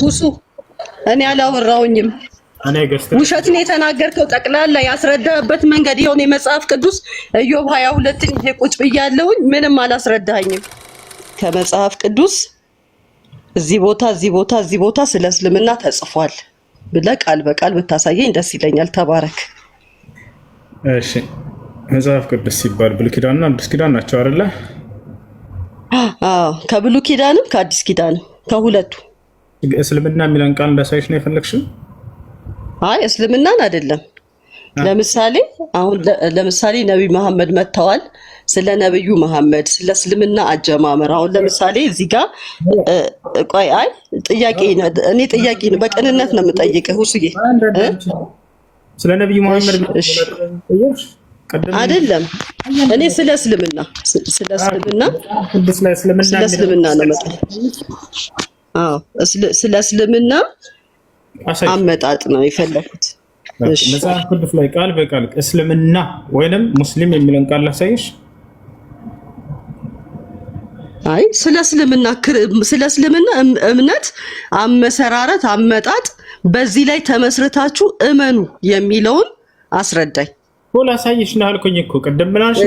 ሁሱ እኔ አላወራውኝም። ውሸትን የተናገርከው ጠቅላላ ያስረዳህበት መንገድ የሆነ የመጽሐፍ ቅዱስ ኢዮብ 22ን ይሄ ቁጭ ብያለሁኝ። ምንም አላስረዳኸኝም ከመጽሐፍ ቅዱስ እዚህ ቦታ ስለ እስልምና ተጽፏል ብለህ ቃል በቃል ብታሳየኝ ደስ ይለኛል። ተባረክ። እሺ መጽሐፍ ቅዱስ ሲባል ብሉይ ኪዳንና አዲስ ኪዳን ናቸው አይደለ? አዎ ከብሉይ ኪዳንም ከአዲስ ኪዳንም ከሁለቱ። እስልምና የሚለን ቃል እንዳሳይሽ ነው የፈለግሽው? አይ እስልምናን አይደለም። ለምሳሌ ነብይ መሐመድ መጥተዋል። ስለ ነብዩ መሐመድ ስለ እስልምና አጀማመር አሁን ለምሳሌ እዚህ ጋር ቆይ ጥያቄ ነው በቅንነት ነው የምጠይቅህ ሁሱዬ ስለ ነብዩ መሐመድ አይደለም እኔ ስለ እስልምና ነው መጣ ስለ እስልምና አመጣጥ ነው የፈለኩት። እሺ መጽሐፍ ቅዱስ ላይ ቃል በቃል እስልምና ወይንም ሙስሊም የሚለን ቃል ላሳይሽ። አይ ስለ እስልምና እምነት አመሰራረት አመጣጥ በዚህ ላይ ተመስርታችሁ እመኑ የሚለውን አስረዳኝ። ሁላ ሳይሽ ነው አልኩኝ እኮ ቅድም ብላሽ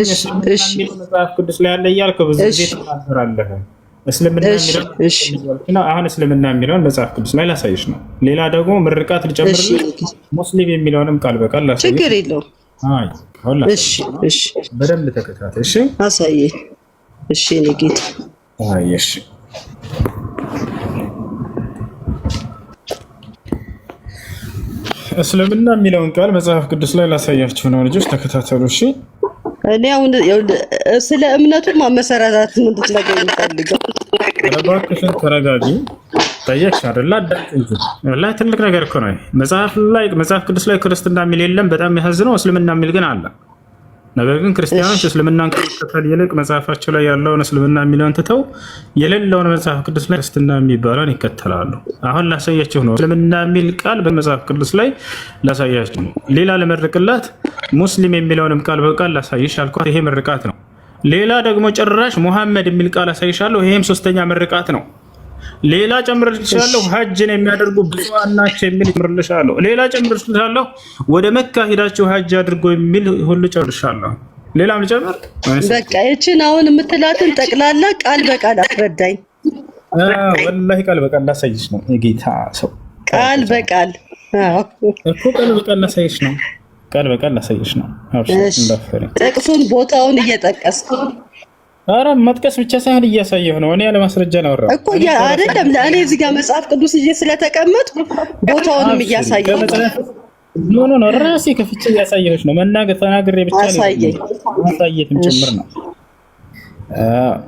መጽሐፍ ቅዱስ ላይ ያለ እያልኩ ብዙ ጊዜ ተናገራለሁ። እስልምና የሚለው አሁን እስልምና የሚለውን መጽሐፍ ቅዱስ ላይ ላሳይሽ ነው። ሌላ ደግሞ ምርቃት ልጨምርልሽ ሙስሊም የሚለውንም ቃል በቃል ላሳይሽ። ችግር የለውም። አይ ሁላ እሺ በደንብ ተከታተይ። እሺ አሳየኝ። እሺ እኔ ጌታ አይ እሺ እስልምና የሚለውን ቃል መጽሐፍ ቅዱስ ላይ ላሳያችሁ ነው። ልጆች ተከታተሉ እሺ። እኔ አሁን ስለ እምነቱ ማመሰራራት ምን ልትነግረኝ የምፈልገው? እባክሽን ተረጋጊ። ጠየቅሽ አይደል? አዳምጪ። ወላሂ ትልቅ ነገር እኮ ነው። መጽሐፍ ቅዱስ ላይ ክርስትና የሚል የለም። በጣም ያሳዝነው እስልምና የሚል ግን አለ። ነገር ግን ክርስቲያኖች እስልምናን ከመከተል ይልቅ መጽሐፋቸው ላይ ያለውን እስልምና የሚለውን ትተው የሌለውን መጽሐፍ ቅዱስ ላይ ክርስትና የሚባለውን ይከተላሉ። አሁን ላሳያችሁ ነው። እስልምና የሚል ቃል በመጽሐፍ ቅዱስ ላይ ላሳያችሁ ነው። ሌላ ለመርቅላት ሙስሊም የሚለውንም ቃል በቃል ላሳይሽ አልኳት። ይሄ ምርቃት ነው። ሌላ ደግሞ ጭራሽ ሙሐመድ የሚል ቃል አሳይሻለሁ። ይሄም ሶስተኛ ምርቃት ነው። ሌላ ጨምርልሻለሁ። ሀጅን የሚያደርጉ ብፁዓን ናቸው የሚል ጨምርልሻለሁ። ሌላ ጨምርልሻለሁ። ወደ መካ ሄዳችሁ ሀጅ አድርጎ የሚል ሁሉ ጨምርልሻለሁ። ሌላም ልጨምር? በቃ እቺን አሁን የምትላትን ጠቅላላ ቃል በቃል አስረዳኝ። ወላሂ ቃል በቃል ላሳይሽ ነው። የጌታ ሰው ቃል በቃል እኮ ቃል በቃል ላሳይሽ ነው። ቃል በቃል ላሳይሽ ነው። ጥቅሱን ቦታውን እየጠቀስኩ አረ መጥቀስ ብቻ ሳይሆን እያሳየሁ ነው። እኔ ያለ ማስረጃ ነው አወራሁ እኮ አይደለም። ለእኔ እዚህ ጋር መጽሐፍ ቅዱስ ይዤ ስለተቀመጥኩ ቦታውንም እያሳየሁ ኖ ራሴ ከፍቼ እያሳየሁሽ ነው። መናገር ተናግሬ ብቻ ነው ማሳየትም ጭምር ነው።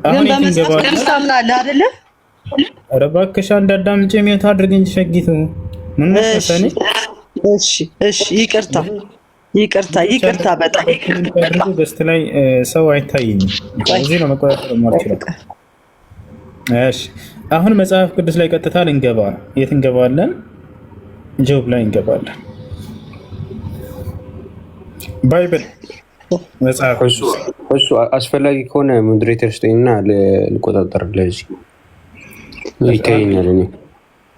ግን በመጽሐፍ ቅዱስ ታምናለህ አይደለ? ኧረ እባክሽ እንዳዳምጪ የሚያታ አድርገኝ ሸጊቱ ምን መሰለኝ። እሺ ይቅርታ በጣም ገስት ላይ ሰው አይታይኝም። እዚህ ነው መቆጣጠር የማልችለው። እሺ አሁን መጽሐፍ ቅዱስ ላይ ቀጥታ ልንገባ። የት እንገባለን? ጆብ ላይ እንገባለን። ባይብል መጽሐፍ እሱ አስፈላጊ ከሆነ ሞዴሬተር ስጠኝና ልቆጣጠር። ለዚህ ይታየኛል እኔ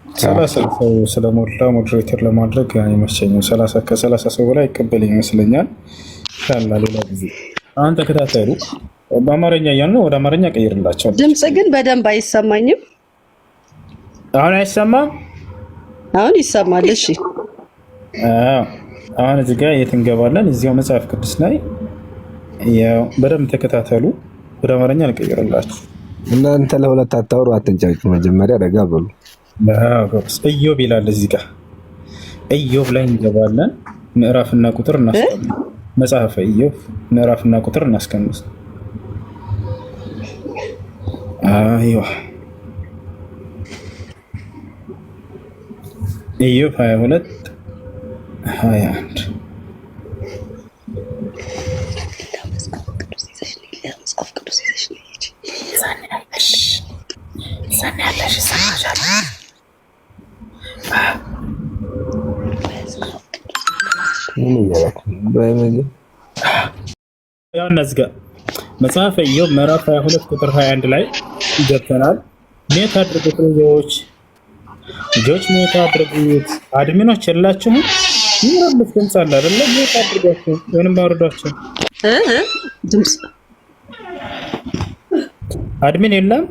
30 ሰው ስለሞላ ሞዴሬተር ለማድረግ አይመቸኝም። ከ30 ሰው በላይ ይቀበል ይመስለኛል። ካላ ሌላ ጊዜ አሁን ተከታተሉ። በአማርኛ እያልን ወደ አማርኛ ቀይርላቸው። ድምጽ ግን በደንብ አይሰማኝም። አሁን አይሰማም? አሁን ይሰማል። እሺ አሁን እዚህ ጋር የት እንገባለን? እዚያው መጽሐፍ ቅዱስ ላይ ያው በደንብ ተከታተሉ። ወደ አማርኛ ልቀይርላችሁ። እናንተ ለሁለት አታወሩ፣ አትንጫጩ። መጀመሪያ ረጋ በሉ። ኢዮብ ይላል እዚህ ጋር። ኢዮብ ላይ እንገባለን። ምዕራፍና ቁጥር እናስቀምጥ። መጽሐፈ ኢዮብ ምዕራፍና ቁጥር እናስቀምጥ። አይዋ ኢዮብ 22 21 ያው እነዚህ ጋር መጽሐፈ ኢዮብ ምዕራፍ 22 ቁጥር 21 ላይ ገብተናል። ኔት አድርጉት ልጆች፣ ልጆች ሞት አድርጉት። አድሚኖች የላችሁም? ይረብሽ ድምፅ አለ አይደለ? ሞት አድርጓቸው ወይንም አውርዷቸው። ድምፅ አድሚን የለም።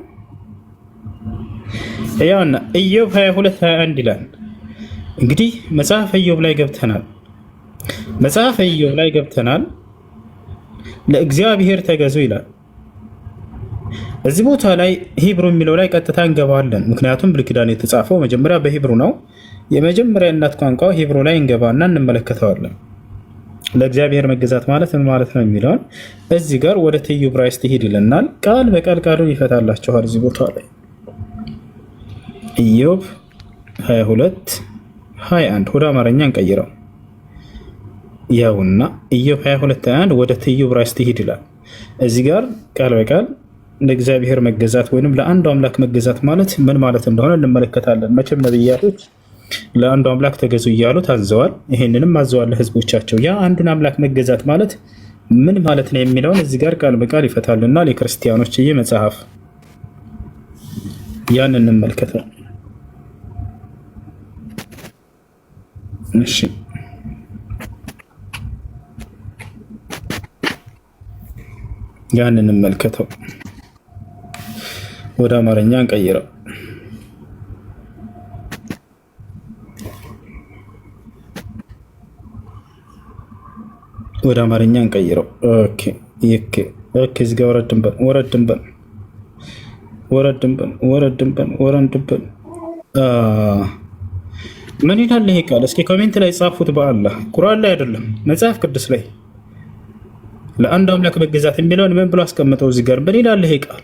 ያውና ኢዮብ 22:21 ይላል። እንግዲህ መጽሐፈ ኢዮብ ላይ ገብተናል። መጽሐፈ ኢዮብ ላይ ገብተናል። ለእግዚአብሔር ተገዙ ይላል። እዚህ ቦታ ላይ ሂብሩ የሚለው ላይ ቀጥታ እንገባለን። ምክንያቱም ብሉይ ኪዳን የተጻፈው መጀመሪያ በሂብሩ ነው። የመጀመሪያ እናት ቋንቋ ሂብሩ ላይ እንገባና እንመለከተዋለን። ለእግዚአብሔር መገዛት ማለት ምን ማለት ነው የሚለውን እዚህ ጋር ወደ ትዩ ዕብራይስጥ ሂድ ይለናል። ቃል በቃል ቃሉን ይፈታላችኋል። እዚህ ቦታ ላይ ኢዮብ 22:21 ወደ አማርኛ እንቀይረው። ያውና ኢዮብ 22:21 ወደ ትዩ ዕብራይስጥ ሂድ ይላል። እዚህ ጋር ቃል በቃል ለእግዚአብሔር መገዛት ወይንም ለአንዱ አምላክ መገዛት ማለት ምን ማለት እንደሆነ እንመለከታለን። መቼም ነብያቶች ለአንዱ አምላክ ተገዙ እያሉ ታዘዋል። ይሄንንም አዘዋል ለህዝቦቻቸው። ያ አንዱን አምላክ መገዛት ማለት ምን ማለት ነው የሚለውን እዚህ ጋር ቃል በቃል ይፈታልና ለክርስቲያኖች ይህ መጽሐፍ ያን እንመልከታለን። እሺ ያን እንመልከተው። ወደ አማርኛ እንቀይረው። ወደ አማርኛ እንቀይረው። ኦኬ እዚህ ጋር ወረድንበን ምን ይላል ይሄ ቃል? እስኪ ኮሜንት ላይ ጻፉት። በአላህ ቁርአን ላይ አይደለም መጽሐፍ ቅዱስ ላይ ለአንድ አምላክ መገዛት የሚለውን ምን ብሎ አስቀምጠው? እዚህ ጋር ምን ይላል ይሄ ቃል?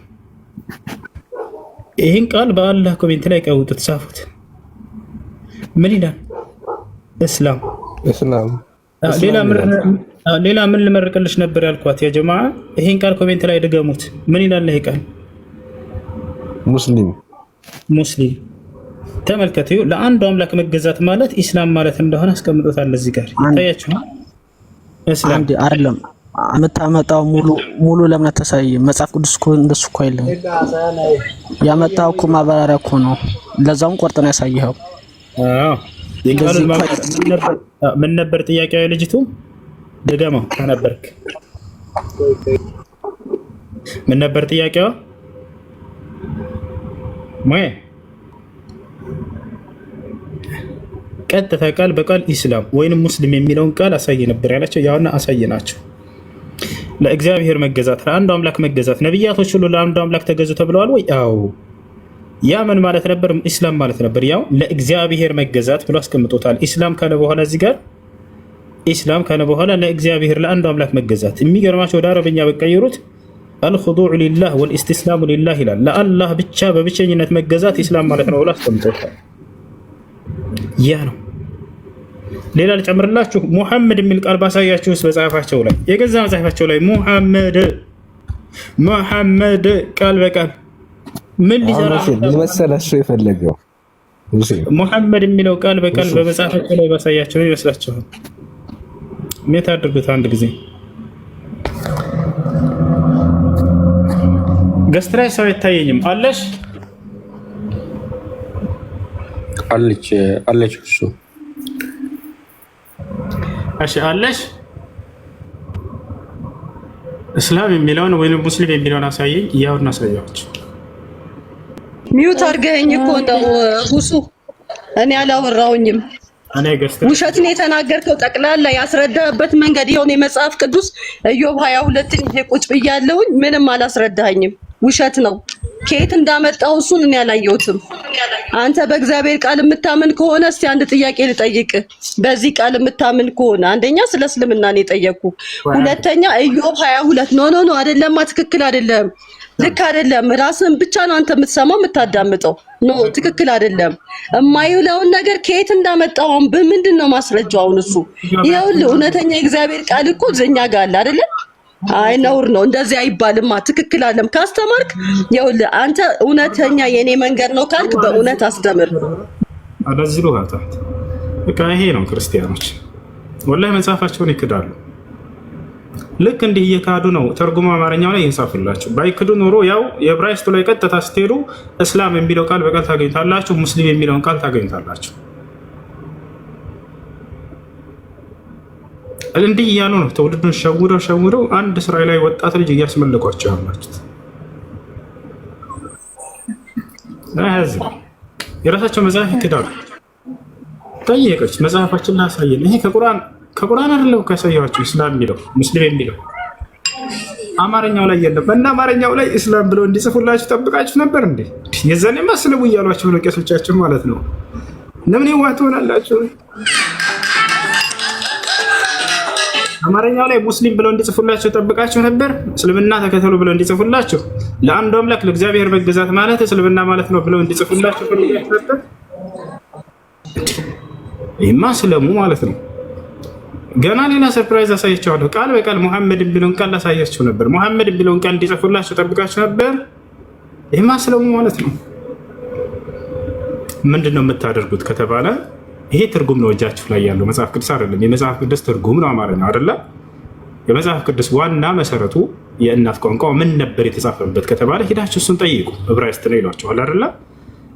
ይህን ቃል በአላህ ኮሜንት ላይ ቀውጡት፣ ጻፉት። ምን ይላል? እስላም። ሌላ ምን ልመርቅልሽ ነበር ያልኳት ያ ጀማዓ። ይህን ቃል ኮሜንት ላይ ድገሙት። ምን ይላል ይሄ ቃል? ሙስሊም። ተመልከቱ። ለአንዱ አምላክ መገዛት ማለት ኢስላም ማለት እንደሆነ አስቀምጦታል። እዚህ ጋር ይታያችኋል። እስላም አይደለም የምታመጣው ሙሉ ለምን ተሳይ? መጽሐፍ ቅዱስ እኮ እንደሱ እኮ አይደለም ያመጣው እኮ ማብራሪያ እኮ ነው። ለዛውም ቆርጥ ነው ያሳየኸው። ምን ነበር ጥያቄው? ልጅቱ ደገመው ከነበርክ ምን ነበር ጥያቄዋ? ቀጥታ ቃል በቃል ኢስላም ወይንም ሙስሊም የሚለውን ቃል አሳየ ነበር ያላቸው። ያውና አሳየናቸው። ለእግዚአብሔር መገዛት፣ ለአንዱ አምላክ መገዛት። ነብያቶች ሁሉ ለአንዱ አምላክ ተገዙ ተብለዋል ወይ? አዎ። ያ ምን ማለት ነበር? ኢስላም ማለት ነበር። ያው ለእግዚአብሔር መገዛት ብሎ አስቀምጦታል። ኢስላም ካለ በኋላ እዚህ ጋር ኢስላም ካለ በኋላ ለእግዚአብሔር ለአንዱ አምላክ መገዛት። የሚገርማቸው ወደ አረብኛ በቀየሩት አልኹዱዕ ሊላህ ወልኢስቲስላሙ ሊላህ ይላል። ለአላህ ብቻ በብቸኝነት መገዛት ኢስላም ማለት ነው ብሎ አስቀምጦታል። ያ ነው። ሌላ ልጨምርላችሁ። ሙሐመድ የሚል ቃል ባሳያችሁ መጽሐፋቸው ላይ የገዛ መጽሐፋቸው ላይ ሙሐመድ ቃል በቃል ምን ሊሰራ መሰለህ እሱ የፈለገው ሙሐመድ የሚለው ቃል በቃል በመጽሐፋቸው ላይ ባሳያችሁ ይመስላችኋል? ሜት አድርጉት አንድ ጊዜ። ገስትራይ ሰው አይታየኝም። አለሽ አለች እሱ እሺ አለሽ። እስላም የሚለውን ወይንም ሙስሊም የሚለውን አሳየኝ። ያውና አሳያችሁ። ሚዩት አድርገኸኝ እኮ ነው ሁሱ። እኔ አላወራሁኝም። ውሸትን የተናገርከው ጠቅላላ ያስረዳህበት መንገድ ይሁን የመጽሐፍ ቅዱስ ኢዮብ 22ን ይዤ ቁጭ ብያለሁኝ። ምንም አላስረዳኸኝም። ውሸት ነው። ከየት እንዳመጣው እሱን እኔ አላየሁትም። አንተ በእግዚአብሔር ቃል የምታምን ከሆነ እስቲ አንድ ጥያቄ ልጠይቅ። በዚህ ቃል የምታምን ከሆነ አንደኛ ስለ እስልምና ነው የጠየቅኩ። ሁለተኛ ኢዮብ 22 ኖ አይደለማ፣ ትክክል አይደለም፣ ልክ አይደለም። ራስን ብቻ ነው አንተ የምትሰማው የምታዳምጠው። ኖ ትክክል አይደለም። የማይውለውን ነገር ከየት እንዳመጣው በምንድን ነው ማስረጃው? አሁን እሱ ይኸውልህ፣ እውነተኛ የእግዚአብሔር ቃል እኮ ዘኛ ጋር አለ አይደለ? አይ ነውር ነው፣ እንደዚህ አይባልማ። ትክክል አይደለም ካስተማርክ፣ ይኸውልህ አንተ እውነተኛ የኔ መንገድ ነው ካልክ በእውነት አስደምር። አዳዝሉ ሀታት በቃ ይሄ ነው። ክርስቲያኖች ወላሂ መጽሐፋቸውን ይክዳሉ። ልክ እንዲህ እየካዱ ነው ተርጉሞ አማርኛው ላይ ይንሳፍላችሁ። ባይክዱ ኖሮ ያው የዕብራይስጡ ላይ ቀጥታ ስትሄዱ እስላም የሚለው ቃል በቃል ታገኙታላችሁ፣ ሙስሊም የሚለውን ቃል ታገኙታላችሁ። እንዲህ እያሉ ነው ትውልዱን ሸውደው አንድ እስራኤላዊ ወጣት ልጅ እያስመለቋቸው ያላችሁት። የራሳቸው መጽሐፍ ይክዳሉ። ጠየቀች መጽሐፋችን ላሳየን። ይሄ ከቁርአን አይደለም ካሳያችሁ እስላም የሚለው ሙስሊም የሚለው አማርኛው ላይ የለም። እና አማርኛው ላይ እስላም ብለው እንዲጽፉላችሁ ጠብቃችሁ ነበር እንዴ? የዛኔማ መስለሙ እያሏችሁ ነው ቄሶቻችሁ ማለት ነው። ለምን ይዋት ሆናላችሁ? አማርኛው ላይ ሙስሊም ብለው እንዲጽፉላችሁ ጠብቃችሁ ነበር? እስልምና ተከተሉ ብለው እንዲጽፉላችሁ፣ ለአንዱ አምላክ ለእግዚአብሔር መገዛት ማለት እስልምና ማለት ነው ብለው እንዲጽፉላችሁ ፈልጋችሁ ነበር? ይሄማ ስለሙ ማለት ነው። ገና ሌላ ሰርፕራይዝ አሳያችኋለሁ። ቃል በቃል ሙሐመድ ቢለውን ቃል አሳያችሁ ነበር። ሙሐመድ ቢለውን ቃል እንዲጽፉላችሁ ጠብቃችሁ ነበር? ይሄማ ስለሙ ማለት ነው። ምንድነው የምታደርጉት ከተባለ ይሄ ትርጉም ነው እጃችሁ ላይ ያለው መጽሐፍ ቅዱስ አይደለም። የመጽሐፍ ቅዱስ ትርጉም ነው አማርኛ አይደለ? የመጽሐፍ ቅዱስ ዋና መሰረቱ የእናት ቋንቋ ምን ነበር የተጻፈበት ከተባለ ሄዳችሁ እሱን ጠይቁ። ዕብራይስጥ ነው ይሏችኋል አይደለ?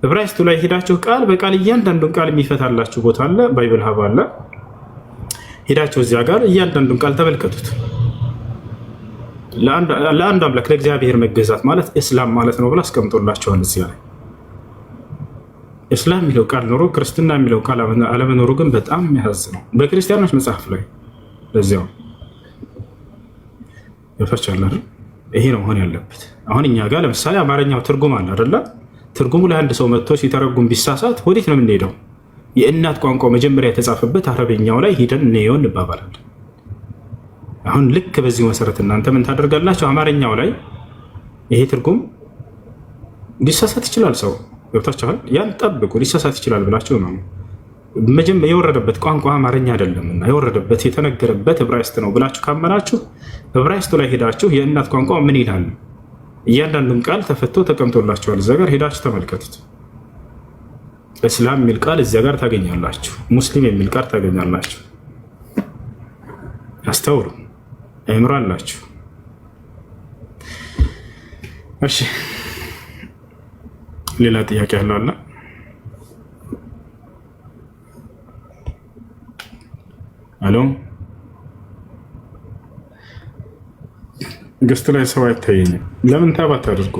ዕብራይስጡ ላይ ሄዳችሁ ቃል በቃል እያንዳንዱን ቃል የሚፈታላችሁ ቦታ አለ። ባይብል ሀብ አለ። ሄዳችሁ እዚያ ጋር እያንዳንዱን ቃል ተመልከቱት። ለአንዱ አምላክ ለእግዚአብሔር መገዛት ማለት እስላም ማለት ነው ብሎ አስቀምጦላችኋል እዚያ ላይ። እስላም የሚለው ቃል ኖሮ ክርስትና የሚለው ቃል አለመኖሩ ግን በጣም የሚያሳዝን ነው። በክርስቲያኖች መጽሐፍ ላይ ለዚያው ይፈቻል። ይሄ ነው መሆን ያለበት። አሁን እኛ ጋር ለምሳሌ አማርኛው ትርጉም አለ አይደለ? ትርጉሙ ለአንድ ሰው መጥቶ ሲተረጉም ቢሳሳት ወዴት ነው የምንሄደው? የእናት ቋንቋ መጀመሪያ የተጻፈበት አረበኛው ላይ ሂደን እንየው እንባባላለን። አሁን ልክ በዚህ መሰረት እናንተ ምን ታደርጋላችሁ? አማርኛው ላይ ይሄ ትርጉም ሊሳሳት ይችላል ሰው ገብታችኋል። ያን ጠብቁ። ሊሳሳት ይችላል ብላችሁ ነው መጀመሪያ የወረደበት ቋንቋ አማርኛ አይደለምና የወረደበት የተነገረበት ዕብራይስጥ ነው ብላችሁ ካመናችሁ ዕብራይስጡ ላይ ሄዳችሁ የእናት ቋንቋ ምን ይላል እያንዳንዱን ቃል ተፈቶ ተቀምጦላችኋል። እዚያ ጋር ሄዳችሁ ተመልከቱት። እስላም የሚል ቃል እዚያ ጋር ታገኛላችሁ። ሙስሊም የሚል ቃል ታገኛላችሁ። አስተውሉ። አይምሮ አላችሁ። እሺ ሌላ ጥያቄ ያለው አለ? አሎ ገስት ላይ ሰው አይታየኝም። ለምን ታባት አድርጉ?